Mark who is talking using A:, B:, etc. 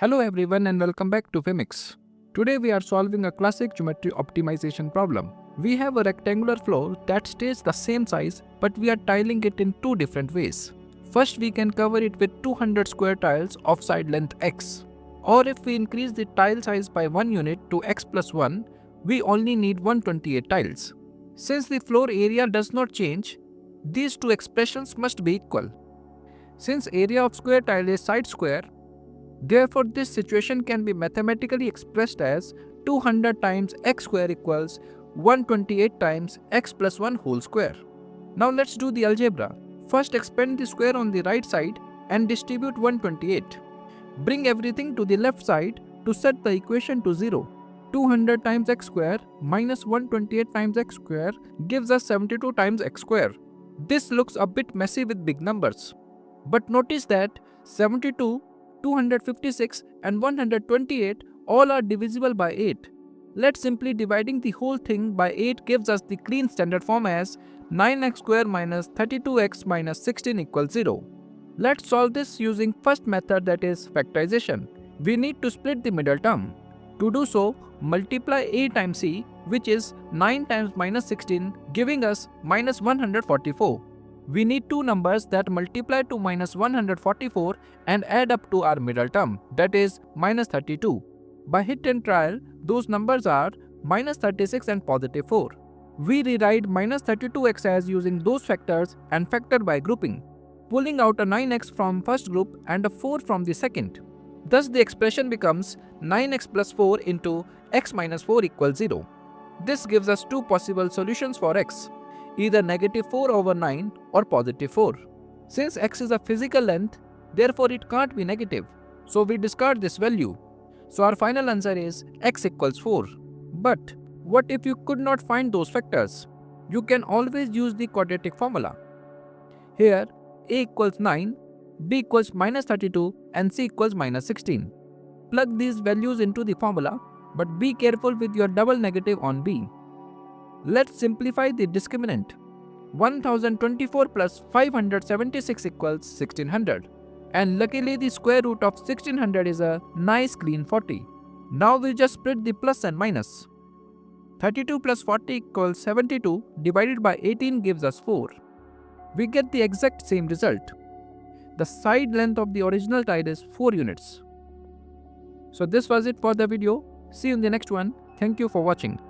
A: Hello everyone and welcome back to PHYMICS. Today we are solving a classic geometry optimization problem. We have a rectangular floor that stays the same size, but we are tiling it in two different ways. First, we can cover it with 200 square tiles of side length x. Or if we increase the tile size by 1 unit to x plus 1, we only need 128 tiles. Since the floor area does not change, these two expressions must be equal. Since area of square tile is side square, therefore, this situation can be mathematically expressed as 200 times x square equals 128 times x plus 1 whole square. Now let's do the algebra. First, expand the square on the right side and distribute 128. Bring everything to the left side to set the equation to 0. 200 times x square minus 128 times x square gives us 72 times x square. This looks a bit messy with big numbers. But notice that 72, 256 and 128 all are divisible by 8. Let's simply dividing the whole thing by 8 gives us the clean standard form as 9x square minus 32x minus 16 equals 0. Let's solve this using first method, that is factorization. We need to split the middle term. To do so, multiply a times c, which is 9 times minus 16, giving us minus 144. We need two numbers that multiply to minus 144 and add up to our middle term, that is minus 32. By hit and trial, those numbers are minus 36 and positive 4. We rewrite minus 32x as using those factors and factor by grouping, pulling out a 9x from first group and a 4 from the second. Thus the expression becomes 9x plus 4 into x minus 4 equals 0. This gives us two possible solutions for x, either negative 4 over 9 or positive 4. Since x is a physical length, therefore it can't be negative, so we discard this value. So our final answer is x equals 4. But what if you could not find those factors? You can always use the quadratic formula. Here a equals 9, b equals minus 32 and c equals minus 16. Plug these values into the formula, but be careful with your double negative on b. Let's simplify the discriminant. 1024 plus 576 equals 1600. And luckily the square root of 1600 is a nice clean 40. Now we just split the plus and minus. 32 plus 40 equals 72 divided by 18 gives us 4. We get the exact same result. The side length of the original tile is 4 units. So this was it for the video. See you in the next one. Thank you for watching.